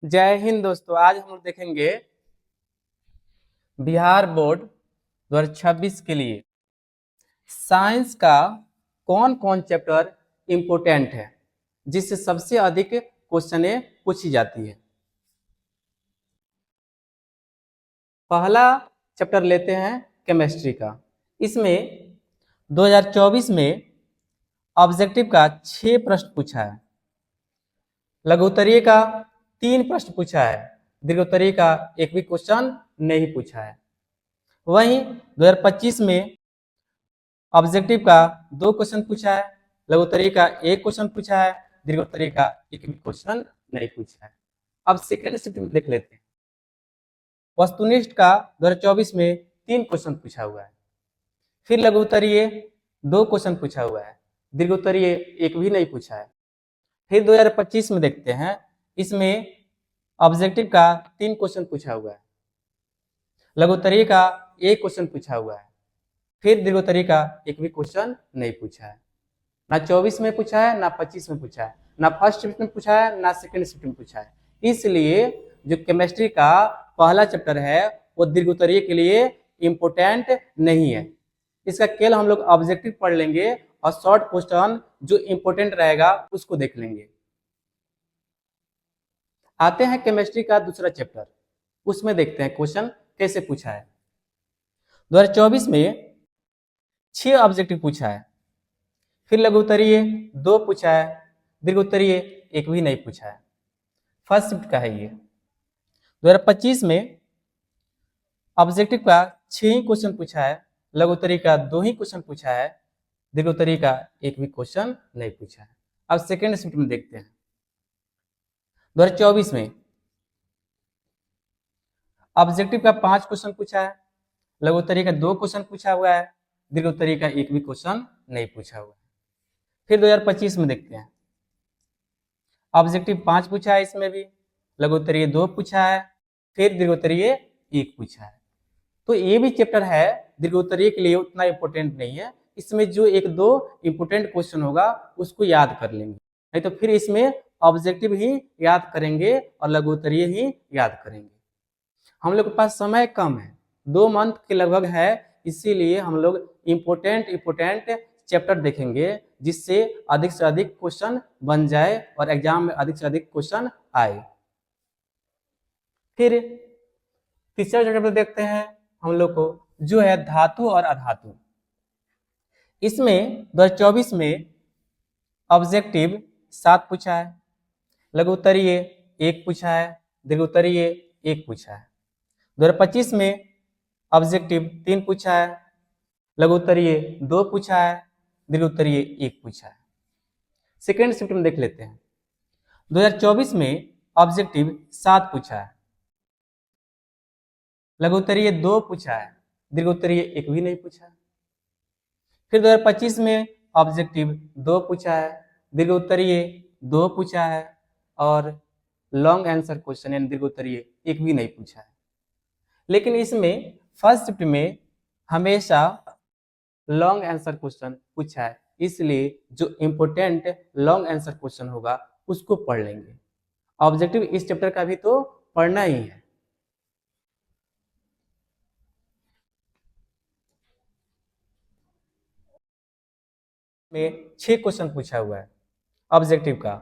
जय हिंद दोस्तों। आज हम लोग देखेंगे बिहार बोर्ड 2026 के लिए साइंस का कौन कौन चैप्टर इम्पोर्टेंट है, जिससे सबसे अधिक क्वेश्चनें पूछी जाती है। पहला चैप्टर लेते हैं केमिस्ट्री का। इसमें 2024 में ऑब्जेक्टिव का 6 प्रश्न पूछा है, लघु उत्तरीय का 3 प्रश्न पूछा है, दीर्घ उत्तरीय का एक भी क्वेश्चन नहीं पूछा है। वहीं 2025 में ऑब्जेक्टिव का 2 क्वेश्चन पूछा है, लघु उत्तरीय का 1 क्वेश्चन पूछा है, दीर्घ उत्तरीय का एक भी क्वेश्चन नहीं पूछा है। अब सेकेंड शिफ्ट में देख लेते हैं। वस्तुनिष्ठ का 2024 में 3 क्वेश्चन पूछा हुआ है, फिर लघु उत्तरीय 2 क्वेश्चन पूछा हुआ है, दीर्घ उत्तरीय एक भी नहीं पूछा है। फिर 2025 में देखते हैं, इसमें ऑब्जेक्टिव का 3 क्वेश्चन पूछा हुआ है, लघु उत्तरीय का 1 क्वेश्चन पूछा हुआ है, फिर दीर्घ उत्तरीय का एक भी क्वेश्चन नहीं पूछा है। ना 24 में पूछा है, ना 25 में पूछा है, ना फर्स्ट शिफ्ट में पूछा है, ना सेकेंड शिफ्ट में पूछा है। इसलिए जो केमिस्ट्री का पहला चैप्टर है वो दीर्घ उत्तरीय के लिए इम्पोर्टेंट नहीं है। इसका केवल हम लोग ऑब्जेक्टिव पढ़ लेंगे और शॉर्ट क्वेश्चन जो इम्पोर्टेंट रहेगा उसको देख लेंगे। आते हैं केमिस्ट्री का दूसरा चैप्टर, उसमें देखते हैं क्वेश्चन कैसे पूछा है। 2024 में 6 ऑब्जेक्टिव पूछा है, फिर लघु उत्तरीय 2 पूछा है, दीर्घ उत्तरीय एक भी नहीं पूछा है। फर्स्ट शिफ्ट का है ये। 2025 में ऑब्जेक्टिव का 6 ही क्वेश्चन पूछा है, लघु उत्तरीय का 2 ही क्वेश्चन पूछा है, दीर्घ उत्तरीय का एक भी क्वेश्चन नहीं पूछा है। अब सेकेंड शिफ्ट में देखते हैं। 2024 में ऑब्जेक्टिव का 5 क्वेश्चन पूछा है, लघु उत्तरीय का 2 क्वेश्चन पूछा हुआ है, दीर्घ उत्तरीय का एक भी क्वेश्चन नहीं पूछा हुआ है। फिर 2025 में देखते हैं। ऑब्जेक्टिव 5 पूछा है, इसमें भी लघु उत्तरीय 2 पूछा है, फिर दीर्घ उत्तरीय 1 पूछा है। तो ये भी चैप्टर है दीर्घ उत्तरीय के लिए उतना इंपॉर्टेंट नहीं है। इसमें जो 1-2 इंपॉर्टेंट क्वेश्चन होगा उसको याद कर लेंगे, नहीं तो फिर इसमें ऑब्जेक्टिव ही याद करेंगे और लघु उत्तरीय ही याद करेंगे। हम लोग के पास समय कम है, 2 मंथ के लगभग है, इसीलिए हम लोग इम्पोर्टेंट चैप्टर देखेंगे जिससे अधिक से अधिक क्वेश्चन बन जाए और एग्जाम में अधिक से अधिक क्वेश्चन आए। फिर तीसरा चैप्टर देखते हैं हम लोग को, जो है धातु और अधातु। इसमें 2024 में ऑब्जेक्टिव 7 पूछा है, लघु उत्तरीय 1 पूछा है, दीर्घ उत्तरीय 1 पूछा है। 2025 में ऑब्जेक्टिव 3 पूछा है, लघु उत्तरीय 2 पूछा है, दीर्घ उत्तरीय 1 पूछा है। सेकेंड शिफ्ट में देख लेते हैं। 2024 में ऑब्जेक्टिव 7 पूछा है, लघु उत्तरीय 2 पूछा है, दीर्घ उत्तरीय एक भी नहीं पूछा है। फिर 2025 में ऑब्जेक्टिव 2 पूछा है, दीर्घ उत्तरीय 2 पूछा है और लॉन्ग आंसर क्वेश्चन यानी दीर्घ उत्तरीय एक भी नहीं पूछा है। लेकिन इसमें फर्स्ट शिफ्ट में हमेशा लॉन्ग आंसर क्वेश्चन पूछा है, इसलिए जो इम्पोर्टेंट लॉन्ग आंसर क्वेश्चन होगा उसको पढ़ लेंगे। ऑब्जेक्टिव इस चैप्टर का भी तो पढ़ना ही है। में 6 क्वेश्चन पूछा हुआ है ऑब्जेक्टिव का,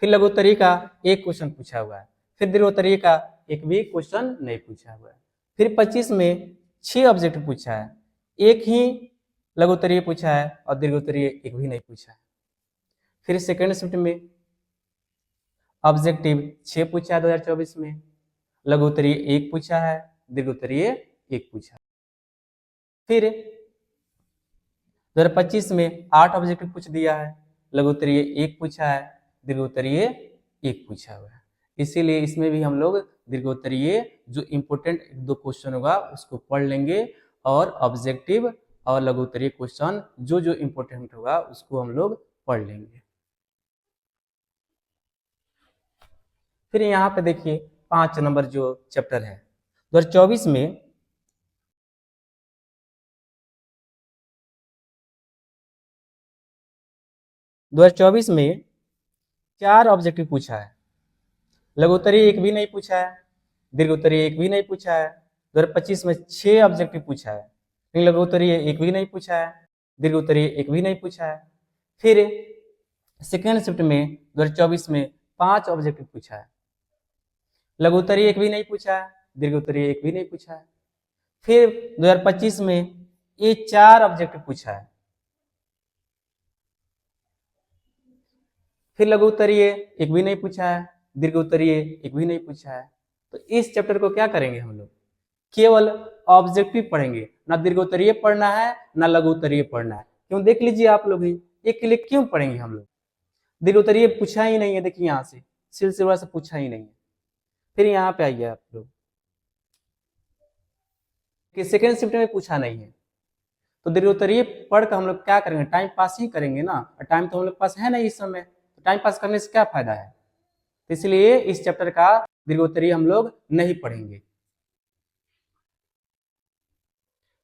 फिर लघु उत्तरीय का 1 क्वेश्चन पूछा हुआ है, फिर दीर्घ उत्तरीय का एक भी क्वेश्चन नहीं पूछा हुआ है। फिर 25 में 6 ऑब्जेक्टिव पूछा है, 1 ही लघु उत्तरीय पूछा है और दीर्घ उत्तरीय एक भी नहीं पूछा है। फिर सेकेंड शिफ्ट में ऑब्जेक्टिव 6 पूछा है 2024 में, लघु उत्तरीय 1 पूछा है, दीर्घ उत्तरीय 1 पूछा है। फिर 2025 में 8 ऑब्जेक्टिव पूछ दिया है, लघु उत्तरीय 1 पूछा है, दीर्घ उत्तरीय 1 पूछा हुआ है। इसीलिए इसमें भी हम लोग दीर्घ उत्तरीय जो इम्पोर्टेंट 1-2 क्वेश्चन होगा उसको पढ़ लेंगे और ऑब्जेक्टिव और लघु उत्तरीय क्वेश्चन जो जो इम्पोर्टेंट होगा उसको हम लोग पढ़ लेंगे। फिर यहाँ पे देखिए 5 नंबर जो चैप्टर है 2024 में में 4 ऑब्जेक्टिव पूछा है, लघु उत्तरीय एक भी नहीं पूछा है, दीर्घ उत्तरीय एक भी नहीं पूछा है। 2025 में 6 ऑब्जेक्टिव पूछा है, लेकिन लघु उत्तरीय एक भी नहीं पूछा है, दीर्घ उत्तरीय एक भी नहीं पूछा है। फिर सेकेंड शिफ्ट में 2024 में 5 ऑब्जेक्टिव पूछा है, लघु उत्तरीय एक भी नहीं पूछा है, दीर्घ उत्तरीय एक भी नहीं पूछा है। फिर 2025 में ये 4 ऑब्जेक्टिव पूछा है, फिर लघु उत्तरीय एक भी नहीं पूछा है, दीर्घ उत्तरीय एक भी नहीं पूछा है। तो इस चैप्टर को क्या करेंगे हम लोग, केवल ऑब्जेक्टिव पढ़ेंगे, ना दीर्घ उत्तरीय पढ़ना है ना लघु उत्तरीय पढ़ना है। क्यों, देख लीजिए आप लोग ही, एक के लिए क्यों पढ़ेंगे हम लोग, दीर्घ उत्तरीय पूछा ही नहीं है, देखिए यहाँ से सिलसिला से पूछा ही नहीं है। फिर यहाँ पे आइए आप लोग कि सेकेंड शिफ्ट में पूछा नहीं है, तो दीर्घ उत्तरीय पढ़ कर हम लोग क्या करेंगे, टाइम पास ही करेंगे ना, और टाइम तो हम लोग पास है नहीं इस समय, तो टाइम पास करने से क्या फायदा है। तो इसलिए इस चैप्टर का दीर्घ उत्तरीय हम लोग नहीं पढ़ेंगे।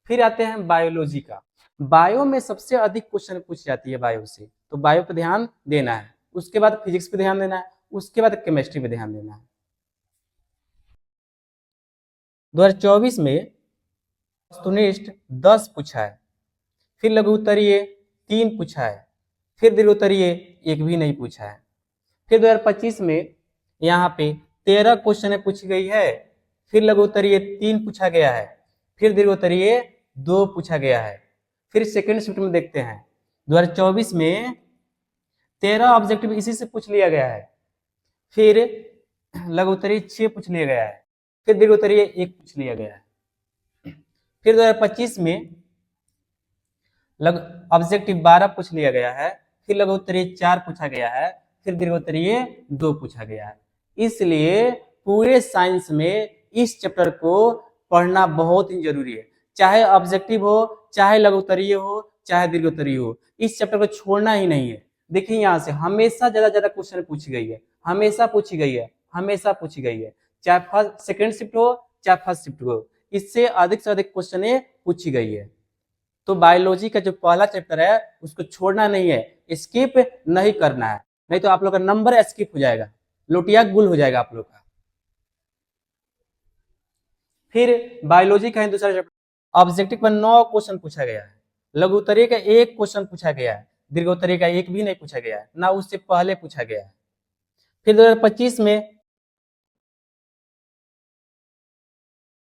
फिर आते हैं बायोलॉजी का। बायो में सबसे अधिक क्वेश्चन पूछ जाती है बायो से, तो बायो पे ध्यान देना है, उसके बाद फिजिक्स पे ध्यान देना है, उसके बाद केमिस्ट्री पे ध्यान देना है। 2024 में वस्तुनिष्ठ 10 पूछा है, फिर लघु उत्तरीय 3 पूछा है, फिर दीर्घ उत्तरीय एक भी नहीं पूछा है। फिर 2025 में यहाँ पे 13 क्वेश्चन पूछी गई है, फिर लघु उत्तरीय 3 पूछा गया है, फिर दीर्घ उत्तरीय 2 पूछा गया है। फिर सेकेंड शिफ्ट में देखते हैं 2024 में 13 ऑब्जेक्टिव इसी से पूछ लिया गया है, फिर लघु उत्तरीय 6 पूछ लिया गया है, फिर दीर्घ उत्तरीय 1 पूछ लिया गया है। फिर 2025 में ऑब्जेक्टिव 12 पूछ लिया गया है, फिर लघु उत्तरीय 4 पूछा गया है, फिर दीर्घ उत्तरीय 2 पूछा गया है। इसलिए पूरे साइंस में इस चैप्टर को पढ़ना बहुत ही जरूरी है, चाहे ऑब्जेक्टिव हो, चाहे लघु उत्तरीय हो, चाहे दीर्घ उत्तरीय हो, इस चैप्टर को छोड़ना ही नहीं है। देखिए यहाँ से हमेशा ज्यादा क्वेश्चन पूछी गई है, हमेशा पूछी गई है, हमेशा पूछी गई है, चाहे फर्स्ट सेकेंड शिफ्ट हो चाहे फर्स्ट शिफ्ट हो, इससे अधिक से अधिक क्वेश्चन पूछी गई है। तो बायोलॉजी का जो पहला चैप्टर है उसको छोड़ना नहीं है, स्किप नहीं करना है, नहीं तो आप लोग का नंबर स्किप हो जाएगा, लोटिया गुल हो जाएगा आप लोग का। फिर बायोलॉजी का दूसरा चैप्टर, ऑब्जेक्टिव पर 9 क्वेश्चन पूछा गया है, लघु उत्तरीय का 1 क्वेश्चन पूछा गया है, दीर्घ उत्तरीय का 1 भी नहीं पूछा गया है, ना उससे पहले पूछा गया है। फिर 2025 में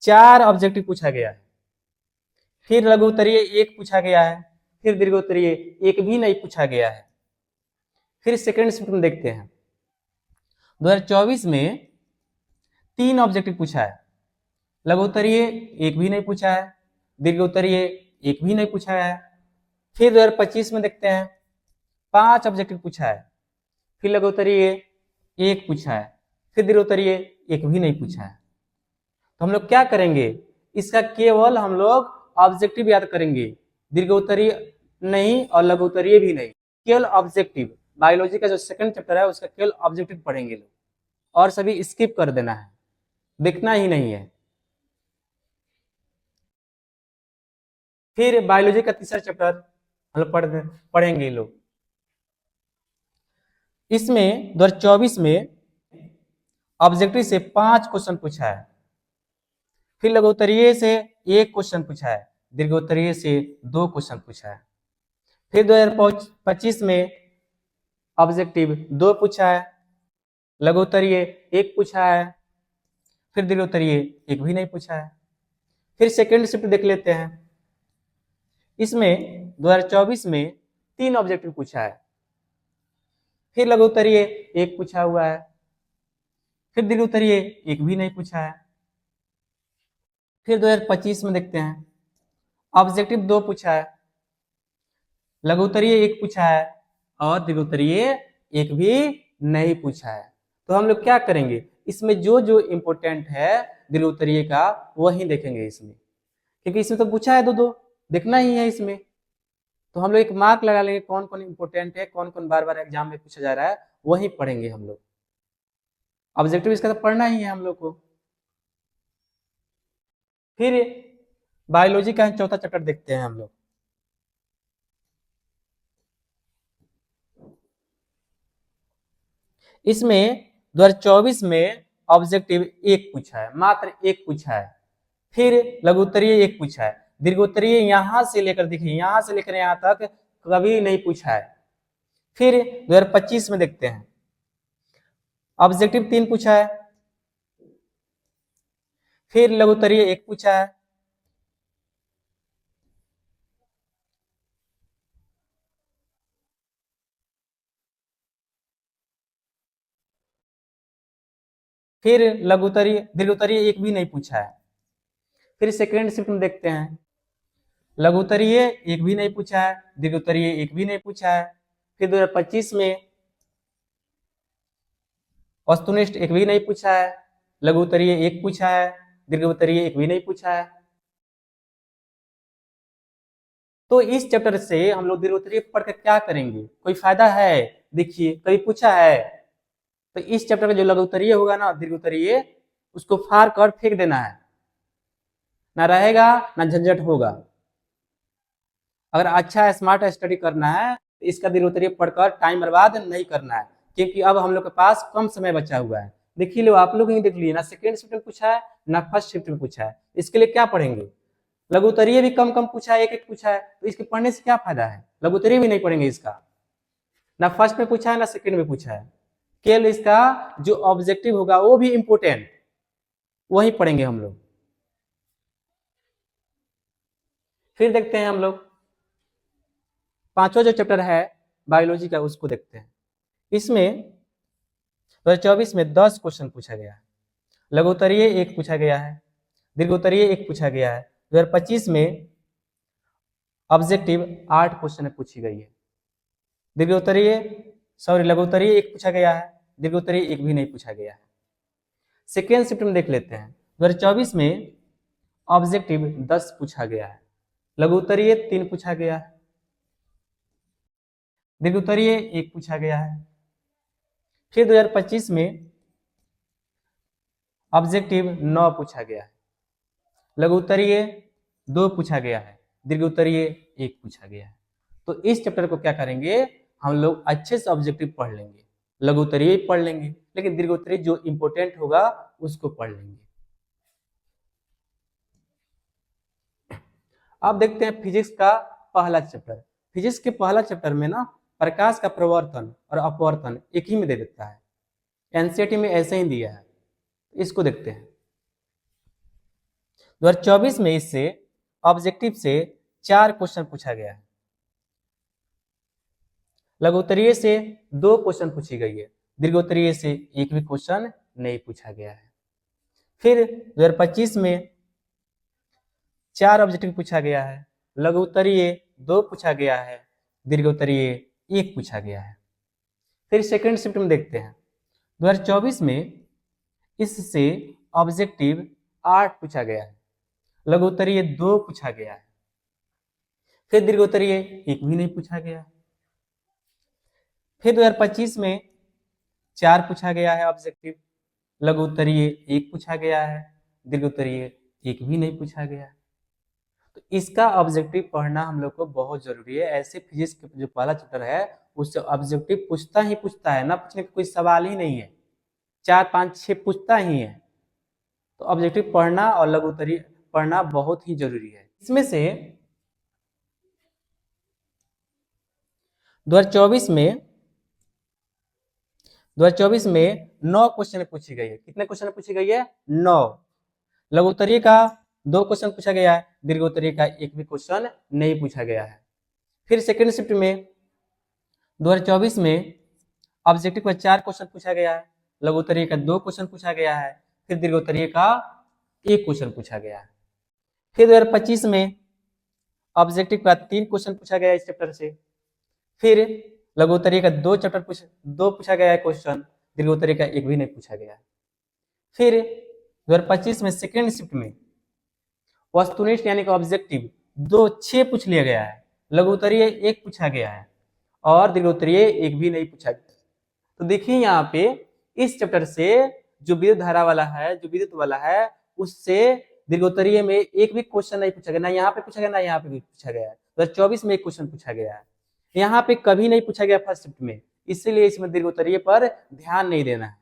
4 ऑब्जेक्टिव पूछा गया है, फिर लघु उत्तरीय 1 पूछा गया है, फिर दीर्घ उत्तरीय 1 भी नहीं पूछा गया है। फिर सेकेंड शिफ्ट में देखते हैं 2024 में 3 ऑब्जेक्टिव पूछा है, लघु उत्तरीय 1 भी नहीं पूछा है, दीर्घ उत्तरीय 1 भी नहीं पूछा है। फिर 2025 में देखते हैं 5 ऑब्जेक्टिव पूछा है, फिर लघु उत्तरीय 1 पूछा है, फिर दीर्घ उत्तरीय 1 भी नहीं पूछा है। तो हम लोग क्या करेंगे, इसका केवल हम लोग ऑब्जेक्टिव याद करेंगे, दीर्घ उत्तरीय नहीं और लघु उत्तरीय भी नहीं, केवल ऑब्जेक्टिव। बायोलॉजी का जो सेकंड चैप्टर है उसका केवल ऑब्जेक्टिव पढ़ेंगे लोग, और सभी स्किप कर देना है, देखना ही नहीं है। फिर बायोलॉजी का तीसरा चैप्टर हम लोग पढ़ेंगे लोग। इसमें 2024 में ऑब्जेक्टिव से 5 क्वेश्चन पूछा है, फिर लघु उत्तरीय से 1 क्वेश्चन पूछा है, दीर्घ उत्तरीय से 2 क्वेश्चन पूछा है। फिर 2025 में ऑब्जेक्टिव 2 पूछा है, लघु उत्तरीय 1 पूछा है, फिर दीर्घ उत्तरीय 1 भी नहीं पूछा है। फिर सेकेंड शिफ्ट देख लेते हैं, इसमें 2024 में 3 ऑब्जेक्टिव पूछा है, फिर लघु उत्तरीय 1 पूछा हुआ है, फिर दीर्घ उत्तरीय 1 भी नहीं पूछा है। फिर 2025 में देखते हैं ऑब्जेक्टिव 2 पूछा है, लघु उत्तरीय 1 पूछा है, और दीर्घ उत्तरीय 1 भी नहीं पूछा है। तो हम लोग क्या करेंगे, इसमें जो जो इम्पोर्टेंट है दीर्घ उत्तरीय का वही देखेंगे इसमें, क्योंकि इसमें तो पूछा है 2-2, देखना ही है इसमें। तो हम लोग एक मार्क लगा लेंगे कौन कौन इंपॉर्टेंट है, कौन कौन बार बार एग्जाम में पूछा जा रहा है, वही पढ़ेंगे हम लोग। ऑब्जेक्टिव इसका तो पढ़ना ही है हम लोग को। फिर बायोलॉजी का चौथा चैप्टर देखते हैं हम लोग। इसमें 2024 में ऑब्जेक्टिव एक पूछा है, मात्र एक पूछा है। फिर लघुत्तरीय एक पूछा है। दीर्घोत्तरीय यहां से लेकर, देखिए यहां से लेकर यहां तक कभी नहीं पूछा है। फिर 2025 में देखते हैं, ऑब्जेक्टिव 3 पूछा है। फिर लघुत्तरीय एक पूछा है। फिर लघुत्तरीय दीर्घोत्तरीय एक भी नहीं पूछा है। फिर सेकेंड शिफ्ट में देखते हैं, लघुत्तरीय एक भी नहीं पूछा है, दीर्घोत्तरीय एक भी नहीं पूछा है। फिर 2025 में वस्तुनिष्ठ एक भी नहीं पूछा है, लघुत्तरीय एक पूछा है, दीर्घोत्तरीय एक भी नहीं पूछा है। तो इस चैप्टर से हम लोग दीर्घोत्तरीय पढ़कर क्या करेंगे, कोई फायदा है? देखिए कभी पूछा है तो इस चैप्टर का जो लघुत्तरीय होगा ना, दीर्घोत्तरीय, उसको फाड़ कर फेंक देना है, ना रहेगा ना झंझट होगा। अगर अच्छा स्मार्ट स्टडी करना है तो इसका दीर्घोत्तरीय पढ़कर टाइम बर्बाद नहीं करना है, क्योंकि अब हम लोग के पास कम समय बचा हुआ है। देखिए लो, आप लोग ही देख लिए ना, सेकेंड शिफ्ट में पूछा है ना फर्स्ट शिफ्ट में पूछा है। इसके लिए क्या पढ़ेंगे? लघुत्तरीय भी कम कम पूछा है, एक एक पूछा है, तो इसके पढ़ने से क्या फायदा है? लघुत्तरीय भी नहीं पढ़ेंगे इसका, ना फर्स्ट में पूछा है ना सेकेंड में पूछा है। केवल इसका जो ऑब्जेक्टिव होगा वो भी इंपोर्टेंट, वही पढ़ेंगे हम लोग। फिर देखते हैं हम लोग पांचवा जो चैप्टर है बायोलॉजी का, उसको देखते हैं। इसमें 2024 में 10 क्वेश्चन पूछा गया है। लघुत्तरीय एक पूछा गया है, दीर्घोत्तरीय एक पूछा गया है। 2025 में ऑब्जेक्टिव 8 क्वेश्चन पूछी गई है। लघुत्तरीय एक पूछा गया है, दीर्घोत्तरीय एक भी नहीं पूछा गया है। सेकेंड शिफ्ट में देख लेते हैं, 2024 में ऑब्जेक्टिव 10 पूछा गया है, लघुत्तरीय 3 पूछा गया है, दीर्घोत्तरीय एक पूछा गया है। फिर 2025 में ऑब्जेक्टिव 9 पूछा गया है, लघुत्तरीय 2 पूछा गया है, दीर्घोत्तरीय 1 पूछा गया है। तो इस चैप्टर को क्या करेंगे, हम लोग अच्छे से ऑब्जेक्टिव पढ़ लेंगे, लघुत्तरीय पढ़ लेंगे, लेकिन दीर्घोत्तरीय जो इंपोर्टेंट होगा उसको पढ़ लेंगे। अब देखते हैं फिजिक्स का पहला चैप्टर। फिजिक्स के पहला चैप्टर में ना प्रकाश का प्रवर्तन और अपवर्तन एक ही में दे देता है, एनसीईआरटी में ऐसे ही दिया है। इसको देखते हैं। 2024 में इससे ऑब्जेक्टिव से 4 क्वेश्चन पूछा गया है, लघुत्तरीय से 2 क्वेश्चन पूछी गई है, दीर्घोत्तरीय से एक भी क्वेश्चन नहीं पूछा गया है। फिर 2025 में 4 ऑब्जेक्टिव पूछा गया है, लघुत्तरीय 2 पूछा गया है, दीर्घोत्तरीय 1 पूछा गया है। फिर सेकंड शिफ्ट में देखते हैं, 2024 में इससे ऑब्जेक्टिव 8 पूछा गया है, लघुत्तरीय 2 पूछा गया है, फिर दीर्घोत्तरीय एक भी नहीं पूछा गया। फिर 2025 में 4 पूछा गया है ऑब्जेक्टिव, लघुत्तरीय 1 पूछा गया है, दीर्घोत्तरीय एक भी नहीं पूछा गया। तो इसका ऑब्जेक्टिव पढ़ना हम लोग को बहुत जरूरी है। ऐसे फिजिक्स का जो पहला चैप्टर है उससे ऑब्जेक्टिव पूछता ही पूछता है, ना पूछने का कोई सवाल ही नहीं है, 4 5 6 पूछता ही है। तो ऑब्जेक्टिव पढ़ना और लघुत्तरीय पढ़ना बहुत ही जरूरी है। इसमें से 2024 में 9 क्वेश्चन पूछी गई है। कितने क्वेश्चन पूछी गई है? 9। लघुत्तरीय का 2 क्वेश्चन पूछा गया है, दीर्घोत्तरीय का एक भी क्वेश्चन नहीं पूछा गया है। फिर सेकेंड शिफ्ट में 2024 में ऑब्जेक्टिव का 4 क्वेश्चन पूछा गया है, लघुत्तरीय का 2 क्वेश्चन पूछा गया है, फिर दीर्घोत्तरीय का 1 क्वेश्चन पूछा गया है। फिर 2025 में ऑब्जेक्टिव का 3 क्वेश्चन पूछा गया इस चैप्टर से, फिर लघुत्तरीय का 2 पूछा गया है क्वेश्चन, दीर्घोत्तरीय का एक भी नहीं पूछा गया है। फिर 2025 में सेकेंड शिफ्ट में वस्तुनिष्ठ यानी कि ऑब्जेक्टिव 6 पूछ लिया गया है, लघुत्तरीय 1 पूछा गया है और दीर्घोत्तरीय एक भी नहीं पूछा गया। तो देखिए यहाँ पे इस चैप्टर से जो विद्युत धारा वाला है, जो विद्युत वाला है, उससे दीर्घोत्तरीय में एक भी क्वेश्चन नहीं पूछा गया, ना यहाँ पे पूछा गया ना यहाँ पे भी पूछा गया है। 2024 में एक क्वेश्चन पूछा गया है, यहाँ पे कभी नहीं पूछा गया फर्स्ट शिफ्ट में, इसीलिए इसमें दीर्घोत्तरीय पर ध्यान नहीं देना है।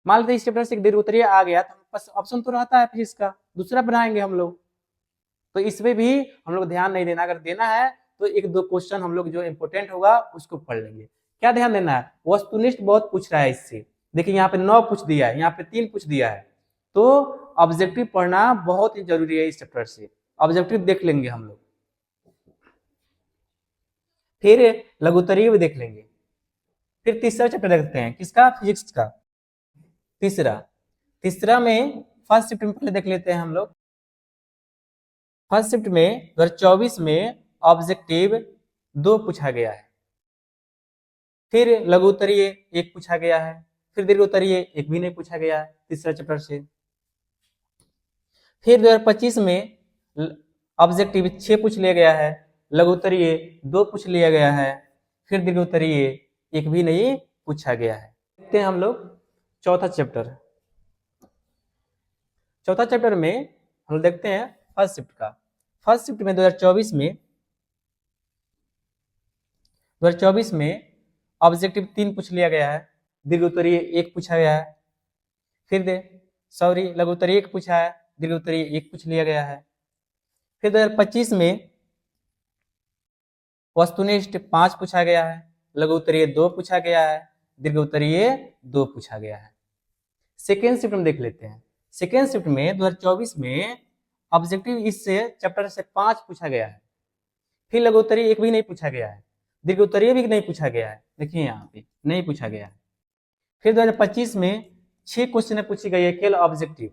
मान लेते इस चैप्टर से एक दीर्घोत्तरीय आ गया तो बस ऑप्शन तो रहता है फिजिक्स का, दूसरा बनाएंगे हम लोग। तो इसमें भी हम लोग ध्यान नहीं देना, अगर देना है तो एक दो क्वेश्चन हम लोग जो इंपोर्टेंट होगा उसको पढ़ लेंगे। क्या ध्यान देना है, वस्तुनिष्ठ बहुत पूछ रहा है इससे। देखिए यहाँ पे 9 पूछ दिया है, यहाँ पे 3 पूछ दिया है, तो ऑब्जेक्टिव पढ़ना बहुत ही जरूरी है इस चैप्टर से। ऑब्जेक्टिव देख लेंगे हम लोग, फिर लघुत्तरीय भी देख लेंगे, फिर तीसरा चैप्टर देखते हैं किसका, फिजिक्स का। तीसरा में फर्स्ट शिफ्ट में पहले देख लेते हैं हम लोग। फर्स्ट शिफ्ट में 2024 में ऑब्जेक्टिव 2 पूछा गया है, फिर लघुत्तरीय 1 पूछा गया है, फिर दीर्घोत्तरीय 1 भी नहीं पूछा गया है तीसरा चैप्टर से। फिर 2025 में ऑब्जेक्टिव 6 पूछ लिया गया है, लघुत्तरीय 2 पूछ लिया गया है, फिर दीर्घोत्तरीय 1 भी नहीं पूछा गया है। देखते हैं हम लोग चौथा चैप्टर। चौथा चैप्टर में हम लोग देखते हैं फर्स्ट शिफ्ट का। फर्स्ट शिफ्ट में 2024 में ऑब्जेक्टिव 3 पूछ लिया गया है, दीर्घोत्तरीय 1 पूछा गया है, फिर लघुत्तरीय 1 पूछा है, दीर्घोत्तरीय 1 पूछ लिया गया है। फिर 2025 में वस्तुनिष्ठ 5 पूछा गया है, लघुत्तरीय 2 पूछा गया है, दीर्घोत्तरीय 2 पूछा गया है। सेकेंड शिफ्ट में देख लेते हैं। सेकेंड शिफ्ट में 2024 में ऑब्जेक्टिव इससे चैप्टर से 5 पूछा गया है, फिर लघुत्तरीय 1 भी नहीं पूछा गया है, दीर्घोत्तरीय भी नहीं पूछा गया है, देखिए यहाँ पे नहीं पूछा गया है। फिर 2025 में 6 क्वेश्चन पूछी गई है केवल ऑब्जेक्टिव,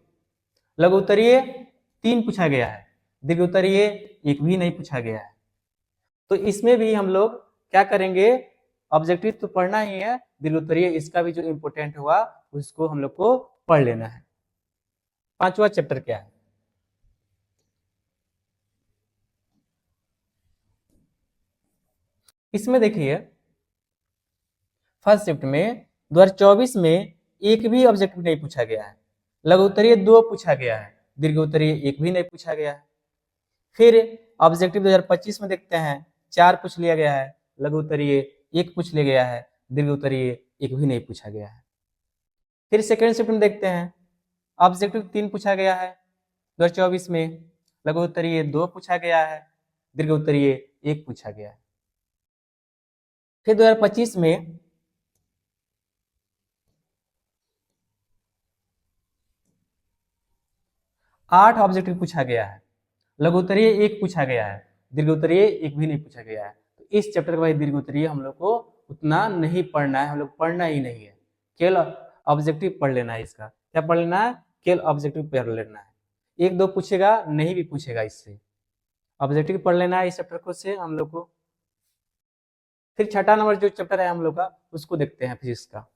लघुत्तरीय 3 पूछा गया है, दीर्घोत्तरीय 1 भी नहीं पूछा गया है। तो इसमें भी हम लोग क्या करेंगे, ऑब्जेक्टिव तो पढ़ना ही है, दीर्घोत्तरीय इसका भी जो इंपोर्टेंट हुआ उसको हम लोग को पढ़ लेना है। पांचवा चैप्टर क्या है, इसमें देखिए फर्स्ट शिफ्ट में 2024 में 1 भी ऑब्जेक्टिव नहीं पूछा गया है, लघुत्तरीय 2 पूछा गया है, दीर्घोत्तरीय 1 भी नहीं पूछा गया है। फिर ऑब्जेक्टिव 2025 में देखते हैं 4 पूछ लिया गया है, लघुत्तरीय 1 पूछ लिया गया है, दीर्घोत्तरीय 1 भी नहीं पूछा गया है। फिर सेकेंड शिफ्ट में देखते हैं ऑब्जेक्टिव 3 पूछा गया है 2024 में, लघुत्तरीय 2 पूछा गया है, दीर्घोत्तरीय 1 पूछा गया है। फिर 2025 में आठ ऑब्जेक्टिव पूछा गया है, लघुत्तरीय 1 पूछा गया है, दीर्घोत्तरीय 1 भी नहीं पूछा गया है। तो इस चैप्टर का भाई दीर्घोत्तरीय हम लोग को उतना नहीं पढ़ना है, हम लोग पढ़ना ही नहीं है, केवल ऑब्जेक्टिव पढ़ लेना है। इसका क्या पढ़ लेना है, केवल ऑब्जेक्टिव पढ़ लेना है, 1-2 पूछेगा नहीं भी पूछेगा, इससे ऑब्जेक्टिव पढ़ लेना है इस चैप्टर को से हम लोग को। फिर छठा नंबर जो चैप्टर है हम लोग का उसको देखते हैं फिजिक्स का।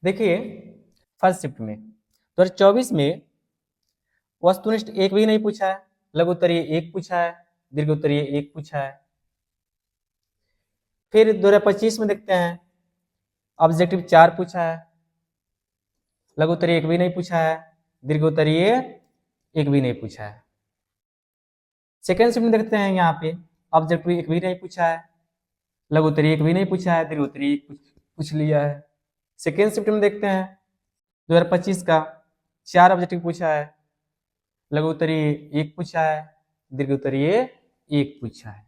देखिए फर्स्ट शिफ्ट में 2024 में वस्तुनिष्ठ 1 भी नहीं पूछा है, लघुत्तरीय 1 पूछा है, दीर्घोत्तरीय 1 पूछा है। फिर 2025 में देखते हैं ऑब्जेक्टिव 4 पूछा है, लघुत्तरीय 1 भी नहीं पूछा है, दीर्घोत्तरीय 1 भी नहीं पूछा है। सेकेंड शिफ्ट में देखते हैं यहाँ पे ऑब्जेक्टिव 1 भी नहीं पूछा है, लघुत्तरीय 1 भी नहीं पूछा है, दीर्घोत्तरीय 1 पूछ लिया है। सेकेंड शिफ्ट में देखते हैं 2025 का 4 ऑब्जेक्टिव पूछा है, लघुत्तरीय 1 पूछा है, दीर्घोत्तरीय 1 पूछा है।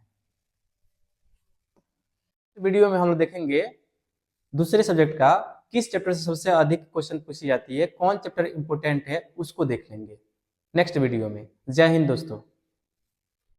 वीडियो में हम लोग देखेंगे दूसरे सब्जेक्ट का किस चैप्टर से सबसे अधिक क्वेश्चन पूछी जाती है, कौन चैप्टर इंपोर्टेंट है उसको देख लेंगे नेक्स्ट वीडियो में। जय हिंद दोस्तों।